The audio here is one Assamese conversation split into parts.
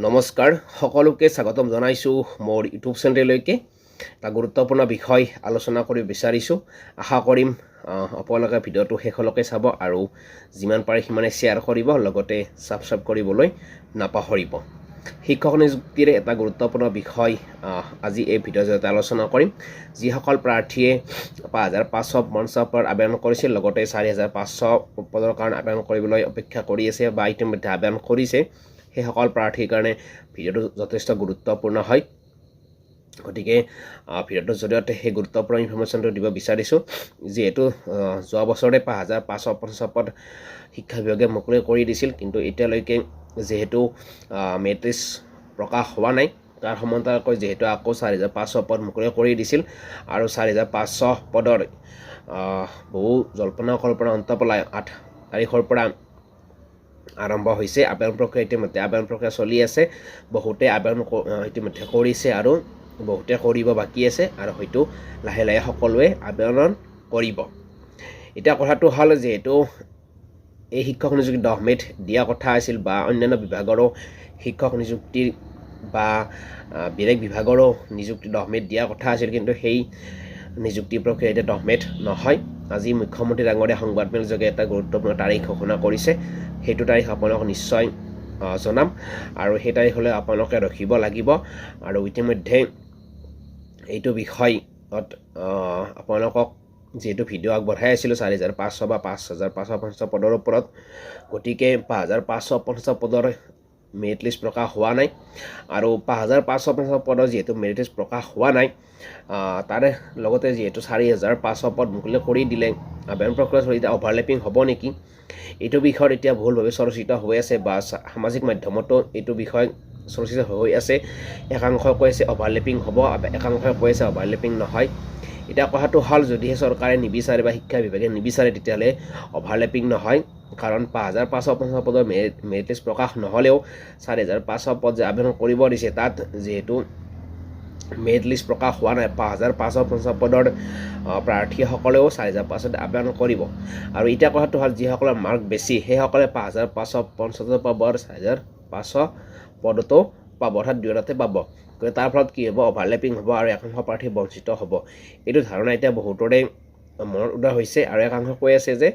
নমস্কাৰ সকলোকে স্বাগতম জনাইছো মোৰ ইউটিউব চেনেললৈকে এটা গুৰুত্বপূৰ্ণ বিষয় আলোচনা কৰি বিচাৰিছো আশা কৰিম আপোনালোকে ভিডিঅ'টো শেষলৈকে চাব আৰু যিমান পাৰে সিমানে শ্বেয়াৰ কৰিব লগতে সাবস্ক্ৰাইব কৰিবলৈ নাপাহৰিব শিক্ষক নিযুক্তিৰ এটা গুৰুত্বপূৰ্ণ বিষয় আজি এই ভিডিঅ'ৰ জৰিয়তে আলোচনা কৰিম যিসকল প্ৰাৰ্থীয়ে ৫৫৫০ পদ আবেদন কৰিছিল লগতে ৪৫০০ পদৰ কাৰণে আবেদন কৰিবলৈ অপেক্ষা কৰি আছে বা ইতিমধ্যে আবেদন কৰিছে সেইসকল প্ৰাৰ্থীৰ কাৰণে ভিডিঅ'টো যথেষ্ট গুৰুত্বপূৰ্ণ হয় গতিকে ভিডিঅ'টোৰ জৰিয়তে সেই গুৰুত্বপূৰ্ণ ইনফৰমেশ্যনটো দিব বিচাৰিছোঁ যিহেতু যোৱা বছৰে ৫৫৫০ পদ শিক্ষা বিভাগে মুকলি কৰি দিছিল কিন্তু এতিয়ালৈকে যেহেতু মেৰিট লিষ্ট প্ৰকাশ হোৱা নাই তাৰ সমান্তৰালকৈ যেহেতু আকৌ ৪৫০০ পদ মুকলি কৰি দিছিল আৰু ৪৫০০ পদৰ বহু জল্পনা কল্পনা অন্ত পেলাই ৮ তাৰিখৰ পৰা আৰম্ভ হৈছে আবেদন প্ৰক্ৰিয়া ইতিমধ্যে আবেদন প্ৰক্ৰিয়া চলি আছে বহুতে আবেদন ইতিমধ্যে কৰিছে আৰু বহুতে কৰিব বাকী আছে আৰু হয়তো লাহে লাহে সকলোৱে আবেদন কৰিব এটা কথাটো হ'ল যেহেতু এই শিক্ষক নিযুক্তি 10 মেত দিয়া কথা আছিল বা অন্যান্য বিভাগৰো শিক্ষক নিযুক্তিৰ বা বেলেগ বিভাগৰো নিযুক্তি 10 মেত দিয়া কথা আছিল কিন্তু সেই নিযুক্তি প্ৰক্ৰিয়া এটা 10 মেত নহয় আজি মুখ্যমন্ত্ৰী ডাঙৰীয়া সংবাদমেল যোগে এটা গুৰুত্বপূৰ্ণ তাৰিখ ঘোষণা কৰিছে সেইটো তাৰিখ আপোনালোক নিশ্চয় জনাম আৰু সেই তাৰিখলৈ আপোনালোকে ৰখিব লাগিব আৰু ইতিমধ্যে এইটো বিষয়ত আপোনালোকক যেহেতু ভিডিঅ' আগবঢ়াই আছিলোঁ ৪৫০০ বা ৫৫৫০ পদৰ ওপৰত গতিকে ৫৫৫০ পদৰ মেৰিট লিষ্ট প্ৰকাশ হোৱা নাই আৰু ৫৫৫০ পদৰ যেহেতু মেৰিট লিষ্ট প্ৰকাশ হোৱা নাই তাৰে লগতে যেহেতু ৪৫০০ পদ মুকলি কৰি দিলে আবেদন প্ৰক্ৰিয়া চলি এতিয়া অভাৰলেপিং হ'ব নেকি এইটো বিষয়ত এতিয়া ভুলভাৱে চৰ্চিত হৈ আছে বা সামাজিক মাধ্যমতো এইটো বিষয় চৰ্চিত হৈ আছে একাংশই কৈ আছে অভাৰলেপিং হ'ব একাংশই কৈ আছে অভাৰলেপিং নহয় এতিয়া কথাটো হ'ল যদিহে চৰকাৰে নিবিচাৰে বা শিক্ষা বিভাগে নিবিচাৰে তেতিয়াহ'লে অভাৰলেপিং নহয় কাৰণ ৫৫৫০ পদৰ মেৰিট লিষ্ট প্ৰকাশ নহ'লেও ৪৫০০ পদ যে আবেদন কৰিব দিছে তাত যেহেতু মেৰিট লিষ্ট প্ৰকাশ হোৱা নাই ৫৫৫০ পদৰ প্ৰাৰ্থীসকলেও ৪৫০০ আবেদন কৰিব আৰু এতিয়া কথাটো হ'ল যিসকলৰ মাৰ্ক বেছি সেইসকলে ৫৫৫০ পাব আৰু ৪৫০০ পদতো পাব অৰ্থাৎ দুয়োটাতে পাব গতিকে তাৰ ফলত কি হ'ব অভাৰলেপিং হ'ব আৰু একাংশ প্ৰাৰ্থী বঞ্চিত হ'ব এইটো ধাৰণা এতিয়া বহুতৰে মনত উদয় হৈছে আৰু একাংশ কৈ আছে যে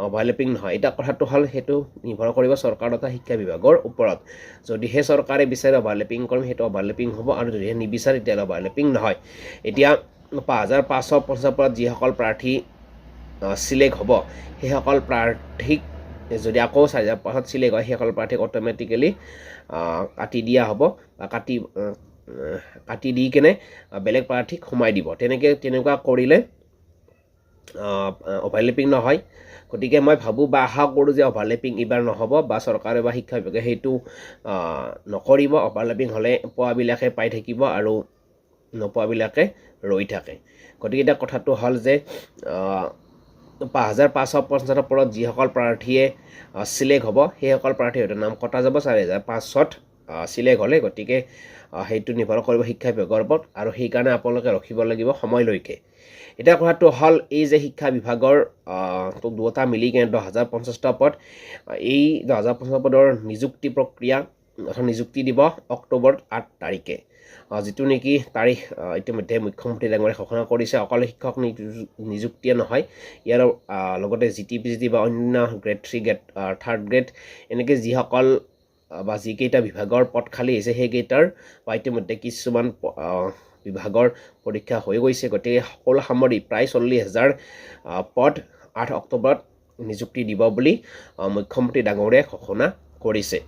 অভাৰলেপিং নহয় এতিয়া কথাটো হ'ল সেইটো নিৰ্ভৰ কৰিব চৰকাৰ তথা শিক্ষা বিভাগৰ ওপৰত যদিহে চৰকাৰে বিচাৰে অভাৰলেপিং কৰিম সেইটো অভাৰলেপিং হ'ব আৰু যদিহে নিবিচাৰে তেতিয়াহ'লে অভাৰলেপিং নহয় এতিয়া ৫৫৫০ পদত যিসকল প্ৰাৰ্থী চিলেক্ট হ'ব সেইসকল প্ৰাৰ্থীক যদি আকৌ ৪৫০০ চিলেক্ট হয় সেইসকল প্ৰাৰ্থীক অট'মেটিকেলি কাটি দিয়া হ'ব বা কাটি দি কেনে বেলেগ প্ৰাৰ্থীক সোমাই দিব তেনেকুৱা কৰিলে অভাৰলেপিং নহয় গতিকে মই ভাবোঁ বা আশা কৰোঁ যে অভাৰলেপিং এইবাৰ নহ'ব বা চৰকাৰে বা শিক্ষা বিভাগে সেইটো নকৰিব অভাৰলেপিং হ'লে পোৱাবিলাকে পাই থাকিব আৰু নোপোৱাবিলাকে ৰৈ থাকে গতিকে এতিয়া কথাটো হ'ল যে ৫৫৫০ পদত যিসকল প্ৰাৰ্থীয়ে চিলেক্ট হ'ব সেইসকল প্ৰাৰ্থীৰ হয়তো নাম কটা যাব ৪৫০০ত চিলেক্ট হ'লে গতিকে সেইটো নিৰ্ভৰ কৰিব শিক্ষা বিভাগৰ ওপৰত আৰু সেইকাৰণে আপোনালোকে ৰখিব লাগিব সময়লৈকে এতিয়া কথাটো হ'ল এই যে শিক্ষা বিভাগৰ দুটা মিলি কেনে ১০০৫০টা পদ এই ১০০৫০ পদৰ নিযুক্তি প্ৰক্ৰিয়া অৰ্থাৎ নিযুক্তি দিব অক্টোবৰ ৮ তাৰিখে যিটো নেকি তাৰিখ ইতিমধ্যে মুখ্যমন্ত্ৰী ডাঙৰীয়াই ঘোষণা কৰিছে অকল শিক্ষক নিযুক্তিয়ে নহয় ইয়াৰ লগতে জিটিপিজিটি বা অন্য গ্ৰেড 3 গ্ৰেড 3rd গ্ৰেড এনেকৈ যিসকল বা যিকেইটা বিভাগৰ পদ খালী হৈছে সেইকেইটাৰ বা ইতিমধ্যে কিছুমান বিভাগৰ পৰীক্ষা হৈ গৈছে গতিকে সকলো সামৰি প্ৰায় ৪০,০০০ পদ ৮ অক্টোবৰত নিযুক্তি দিব বুলি মুখ্যমন্ত্ৰী ডাঙৰীয়াই ঘোষণা কৰিছে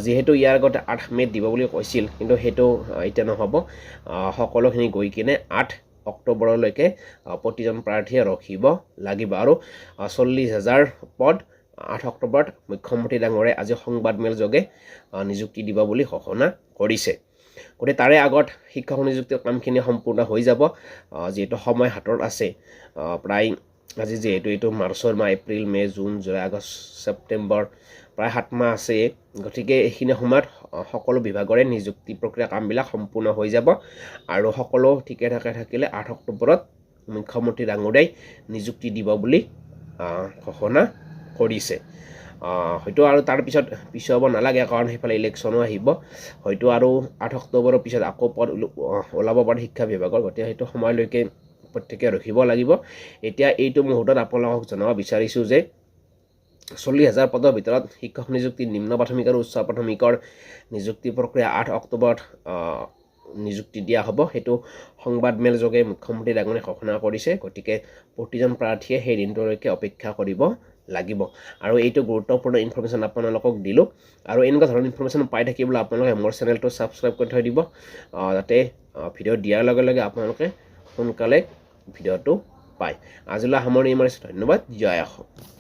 যিহেতু ইয়াৰ আগতে ৮ মেত দিব বুলি কৈছিল কিন্তু সেইটো এতিয়া নহ'ব সকলোখিনি গৈ কিনে ৮ অক্টোবৰলৈকে প্ৰতিজন প্ৰাৰ্থীয়ে ৰখিব লাগিব আৰু ৪০,০০০ পদ ৮ অক্টোবৰত মুখ্যমন্ত্ৰী ডাঙৰীয়াই আজি সংবাদমেল যোগে নিযুক্তি দিব বুলি ঘোষণা কৰিছে গতিকে তাৰে আগত শিক্ষক নিযুক্তিৰ কামখিনি সম্পূৰ্ণ হৈ যাব যিহেতু সময় হাতত আছে প্ৰায় আজি যিহেতু এইটো মাৰ্চৰ মাহ April May June July August September প্ৰায় 7 মাহ আছে গতিকে এইখিনি সময়ত সকলো বিভাগৰে নিযুক্তি প্ৰক্ৰিয়া কামবিলাক সম্পূৰ্ণ হৈ যাব আৰু সকলো ঠিকে ঠাকে থাকিলে ৮ অক্টোবৰত মুখ্যমন্ত্ৰী ডাঙৰীয়াই নিযুক্তি দিব বুলি ঘোষণা কৰিছে হয়তো আৰু তাৰ পিছুৱাব নালাগে কাৰণ সেইফালে ইলেকশ্যনো আহিব হয়তো আৰু 8 অক্টোবৰৰ পিছত আকৌ পদ ওলাব পাৰে শিক্ষা বিভাগৰ গতিকে সেইটো সময়লৈকে প্ৰত্যেকে ৰখিব লাগিব এতিয়া এইটো মুহূৰ্তত আপোনালোকক জনাব বিচাৰিছোঁ যে 40,000 পদৰ ভিতৰত শিক্ষক নিযুক্তি নিম্ন প্ৰাথমিক আৰু উচ্চ প্ৰাথমিকৰ নিযুক্তি প্ৰক্ৰিয়া 8 অক্টোবৰত নিযুক্তি দিয়া হ'ব সেইটো সংবাদমেল যোগে মুখ্যমন্ত্ৰী ডাঙৰীয়াই ঘোষণা কৰিছে গতিকে প্ৰতিজন প্ৰাৰ্থীয়ে সেই দিনটোলৈকে অপেক্ষা কৰিব লাগিব আৰু এইটো গুৰুত্বপূৰ্ণ ইনফৰমেশ্যন আপোনালোকক দিলোঁ আৰু এনেকুৱা ধৰণৰ ইনফৰমেশ্যন পাই থাকিবলৈ আপোনালোকে মোৰ চেনেলটো ছাবস্ক্ৰাইব কৰি থৈ দিব যাতে ভিডিঅ' দিয়াৰ লগে লগে আপোনালোকে সোনকালে ভিডিঅ'টো পায় আজিলৈ সামৰণি মাৰিছোঁ ধন্যবাদ জয় অসম